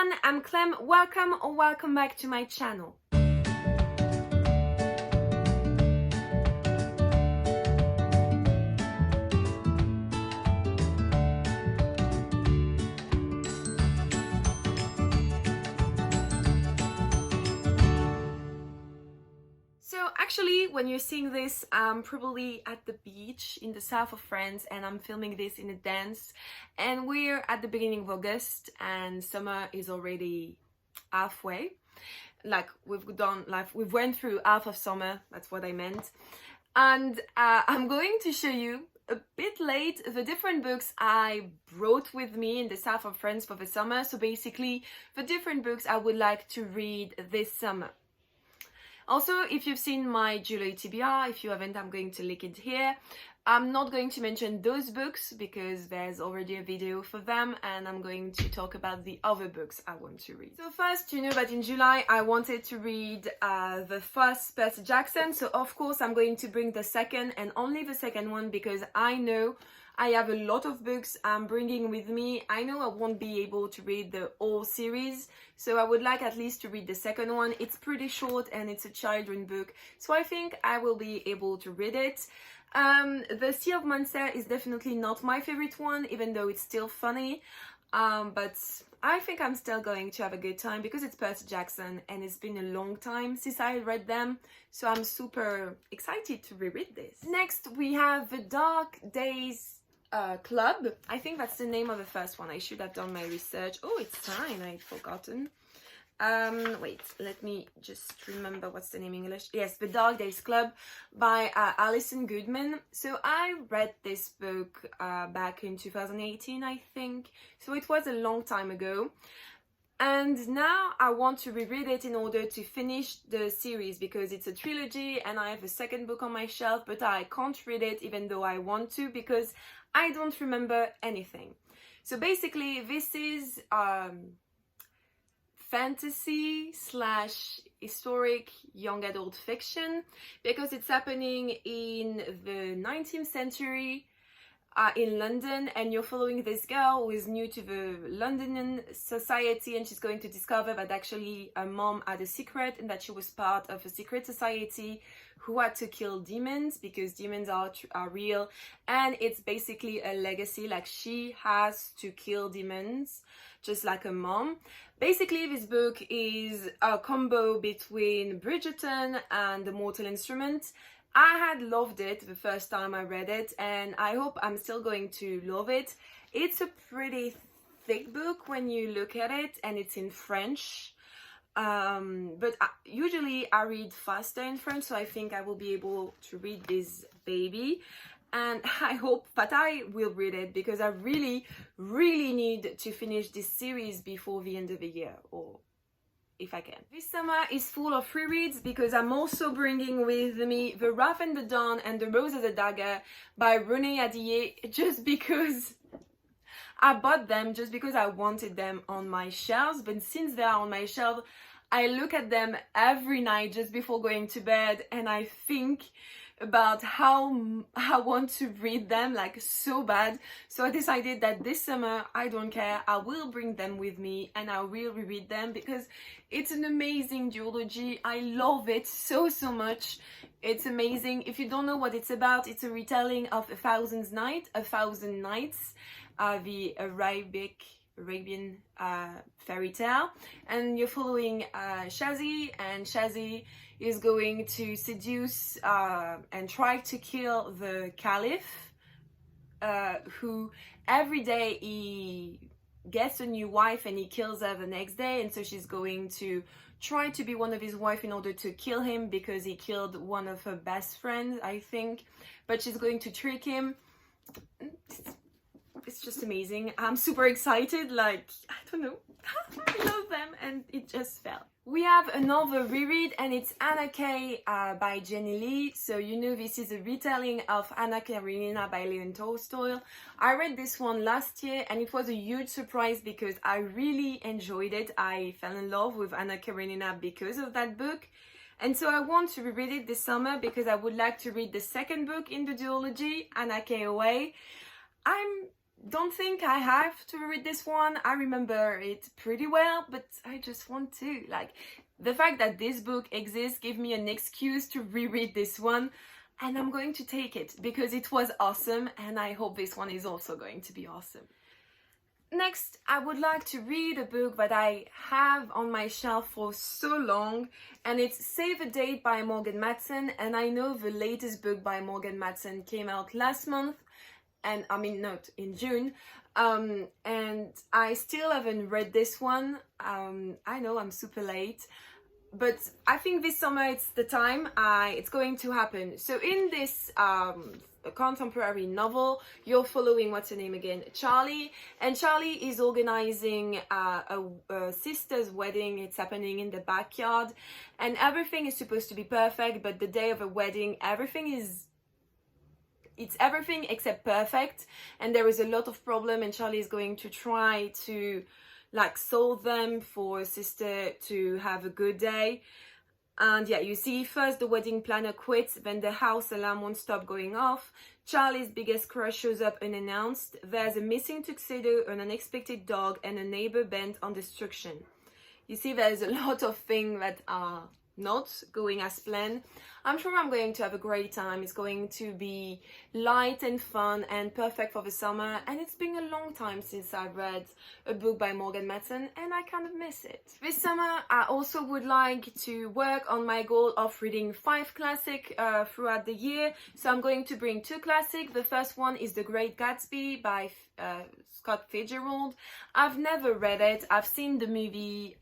everyone, I'm Clem. Welcome or welcome back to my channel. So actually, when you're seeing this, I'm probably at the beach in the south of France and I'm filming this in a dance, and we're at the beginning of August and summer is already halfway. Like we've went through half of summer, that's what I meant. And I'm going to show you a bit late the different books I brought with me in the south of France for the summer. So basically the different books I would like to read this summer. Also, if you've seen my July TBR, if you haven't, I'm going to link it here. I'm not going to mention those books because there's already a video for them, and I'm going to talk about the other books I want to read. So first, you know that in July I wanted to read the first Percy Jackson, so of course I'm going to bring the second and only the second one because I know I have a lot of books I'm bringing with me. I know I won't be able to read the whole series, so I would like at least to read the second one. It's pretty short and it's a children's book, so I think I will be able to read it. The Sea of Monsters is definitely not my favorite one, even though it's still funny. But I think I'm still going to have a good time because it's Percy Jackson and it's been a long time since I read them, so I'm super excited to reread this. Next we have The Dark Days Club. I think that's the name of the first one. I should have done my research. Oh, it's signed. I'd forgotten. Wait, let me just remember what's the name in English. Yes, The Dark Days Club by Alison Goodman. So I read this book back in 2018, I think. So it was a long time ago. And now I want to reread it in order to finish the series because it's a trilogy and I have a second book on my shelf, but I can't read it even though I want to because I don't remember anything. So basically this is fantasy / historic young adult fiction because it's happening in the 19th century in London, and you're following this girl who is new to the London society, and she's going to discover that actually her mom had a secret and that she was part of a secret society who had to kill demons because demons are real, and it's basically a legacy, like she has to kill demons just like her mom. Basically this book is a combo between Bridgerton and The Mortal Instrument. I had loved it the first time I read it and I hope I'm still going to love it. It's a pretty thick book when you look at it and it's in French. But usually I read faster in French, so I think I will be able to read this baby. And I hope that I will read it because I really need to finish this series before the end of the year, or if I can. This summer is full of rereads because I'm also bringing with me The Wrath and the Dawn and The Rose of the Dagger by Renée Ahdieh, just because I bought them, just because I wanted them on my shelves. But since they are on my shelf, I look at them every night just before going to bed and I think about how I want to read them, like so bad. So I decided that this summer, I don't care, I will bring them with me and I will reread them because it's an amazing duology. I love it so much. It's amazing. If you don't know what it's about, it's a retelling of A Thousand Nights, the Arabian fairy tale, and you're following Shazzy, and Shazzy is going to seduce and try to kill the caliph, who every day he gets a new wife and he kills her the next day, and so she's going to try to be one of his wife in order to kill him because he killed one of her best friends, I think, but she's going to trick him. It's just amazing. I'm super excited, like, I don't know, I love them and it just fell. We have another reread and it's Anna K by Jenny Lee. So you know this is a retelling of Anna Karenina by Leon Tolstoy. I read this one last year and it was a huge surprise because I really enjoyed it. I fell in love with Anna Karenina because of that book. And so I want to reread it this summer because I would like to read the second book in the duology, Anna K Away. I'm don't think I have to read this one. I remember it pretty well, but I just want to. Like, the fact that this book exists gives me an excuse to reread this one, and I'm going to take it because it was awesome, and I hope this one is also going to be awesome. Next, I would like to read a book that I have on my shelf for so long, and it's Save a Date by Morgan Matson. And I know the latest book by Morgan Matson came out last month, and I mean, not in June, and I still haven't read this one. I know I'm super late, but I think this summer it's the time. It's going to happen. So in this contemporary novel, you're following, what's her name again, Charlie, and Charlie is organizing a sister's wedding. It's happening in the backyard, and everything is supposed to be perfect, but the day of a wedding, it's everything except perfect, and there is a lot of problem, and Charlie is going to try to like solve them for sister to have a good day. And yeah, you see first the wedding planner quits, then the house alarm won't stop going off, Charlie's biggest crush shows up unannounced, there's a missing tuxedo, an unexpected dog, and a neighbor bent on destruction. You see, there's a lot of things that are not going as planned. I'm sure I'm going to have a great time. It's going to be light and fun and perfect for the summer, and it's been a long time since I read a book by Morgan Matson, and I kind of miss it. This summer I also would like to work on my goal of reading 5 classics throughout the year, so I'm going to bring 2 classics. The first one is The Great Gatsby by Scott Fitzgerald. I've never read it. I've seen the movie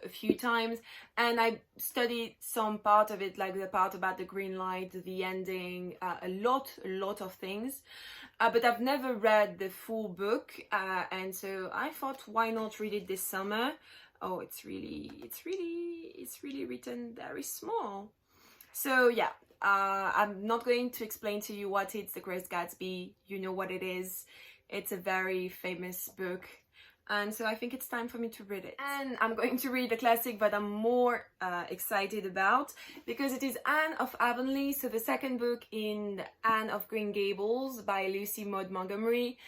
a few times, and I studied some part of it, like the part about the green light, the ending, a lot of things, but I've never read the full book, and so I thought, why not read it this summer? Oh, it's really written very small. So yeah, I'm not going to explain to you what it's The Great Gatsby. You know what it is. It's a very famous book, and so I think it's time for me to read it. And I'm going to read a classic that I'm more excited about, because it is Anne of Avonlea, so the second book in the Anne of Green Gables by Lucy Maud Montgomery.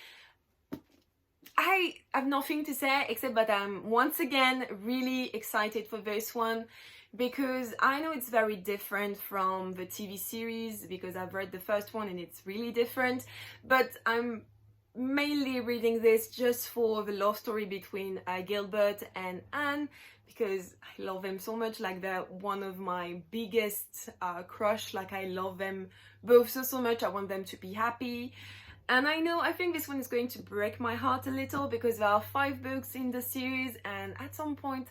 I have nothing to say except that I'm once again really excited for this one, because I know it's very different from the TV series, because I've read the first one and it's really different, but I'm mainly reading this just for the love story between Gilbert and Anne, because I love them so much. Like, they're one of my biggest crush. Like, I love them both so much. I want them to be happy. And I think this one is going to break my heart a little, because there are 5 books in the series, and at some point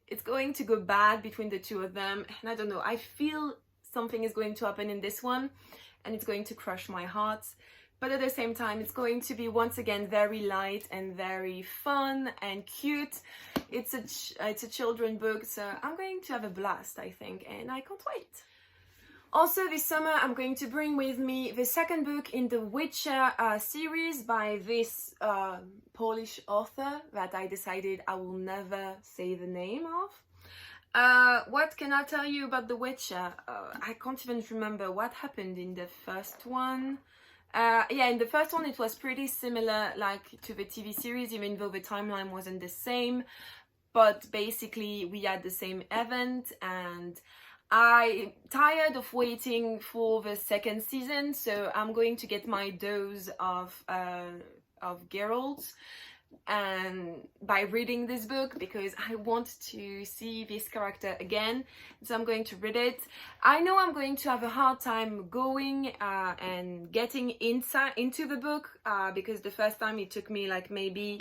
it's going to go bad between the two of them, and I don't know, I feel something is going to happen in this one and it's going to crush my heart. But at the same time, it's going to be once again very light and very fun and cute. It's a children's book, so I'm going to have a blast, I think, and I can't wait. Also this summer, I'm going to bring with me the second book in the Witcher series by this Polish author that I decided I will never say the name of. What can I tell you about The Witcher? I can't even remember what happened in the first one. Yeah, in the first one it was pretty similar like to the TV series, even though the timeline wasn't the same. But basically we had the same event, and I'm tired of waiting for the second season, so I'm going to get my dose of Geralt and by reading this book, because I want to see this character again, so I'm going to read it. I know I'm going to have a hard time going and getting into the book, because the first time it took me like maybe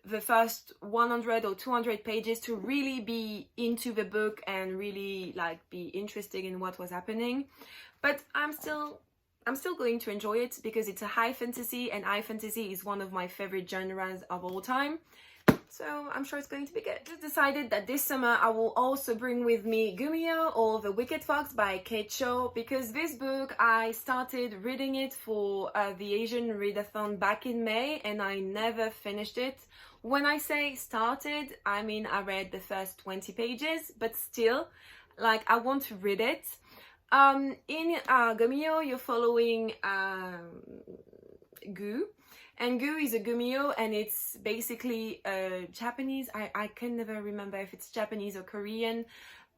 the first 100 or 200 pages to really be into the book and really like be interested in what was happening. But I'm still going to enjoy it, because it's a high fantasy, and high fantasy is one of my favorite genres of all time. So I'm sure it's going to be good. I just decided that this summer I will also bring with me Gumio, or The Wicked Fox by Kate Shaw, because this book I started reading it for the Asian Readathon back in May, and I never finished it. When I say started, I mean I read the first 20 pages, but still, like, I want to read it. In Gumio, you're following Gu, And gu is a gumio, and it's basically Japanese, I can never remember if it's Japanese or Korean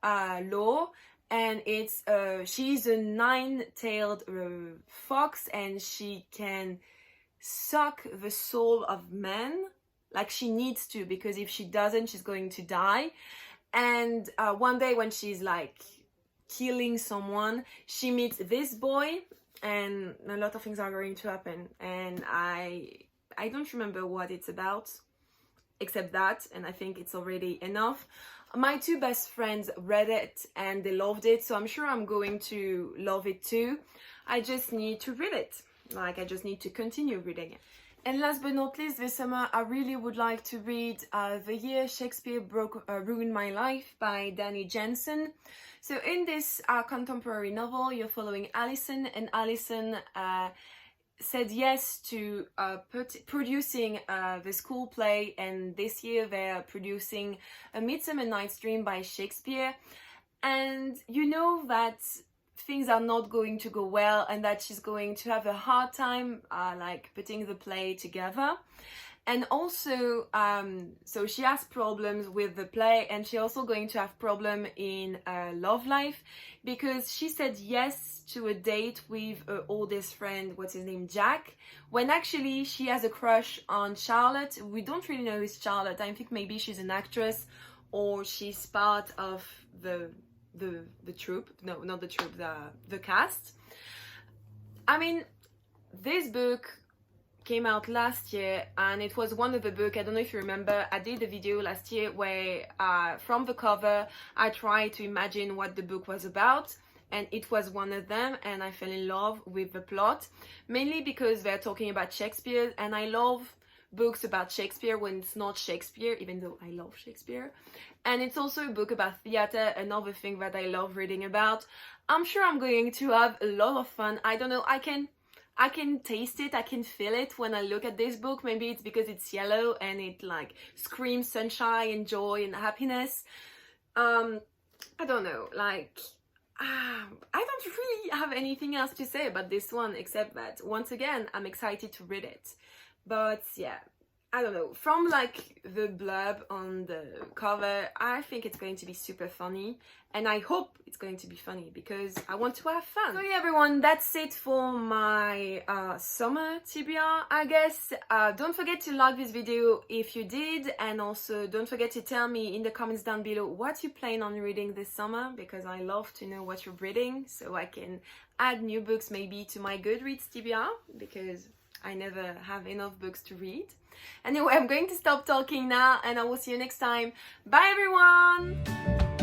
law. And it's she's a nine-tailed fox, and she can suck the soul of men, like she needs to, because if she doesn't, she's going to die. And one day when she's like killing someone, she meets this boy, and a lot of things are going to happen. And I don't remember what it's about, except that, and I think it's already enough. My two best friends read it and they loved it, so I'm sure I'm going to love it too. I just need to read it. Like, I just need to continue reading it. And last but not least, this summer I really would like to read The Year Shakespeare Ruined My Life by Danny Jensen. So in this contemporary novel, you're following Alison, and Alison said yes to producing the school play, and this year they're producing A Midsummer Night's Dream by Shakespeare. And you know that things are not going to go well, and that she's going to have a hard time like putting the play together. And also so she has problems with the play, and she's also going to have problem in love life, because she said yes to a date with her oldest friend, what's his name, Jack, when actually she has a crush on Charlotte. We don't really know who's Charlotte. I think maybe she's an actress, or she's part of the troupe. No, not the troupe, the cast. I mean, this book came out last year, and it was one of the books, I don't know if you remember, I did a video last year where from the cover I tried to imagine what the book was about, and it was one of them, and I fell in love with the plot, mainly because they're talking about Shakespeare, and I love books about Shakespeare when it's not Shakespeare, even though I love Shakespeare. And it's also a book about theater, another thing that I love reading about. I'm sure I'm going to have a lot of fun. I don't know, I can taste it, I can feel it when I look at this book. Maybe it's because it's yellow and it like screams sunshine and joy and happiness. I don't know, like I don't really have anything else to say about this one, except that once again I'm excited to read it. But yeah, I don't know, from like the blurb on the cover, I think it's going to be super funny, and I hope it's going to be funny because I want to have fun. So yeah, everyone, that's it for my summer TBR, I guess. Don't forget to like this video if you did, and also don't forget to tell me in the comments down below what you plan on reading this summer, because I love to know what you're reading, so I can add new books maybe to my Goodreads TBR, because I never have enough books to read. Anyway, I'm going to stop talking now, and I will see you next time. Bye everyone!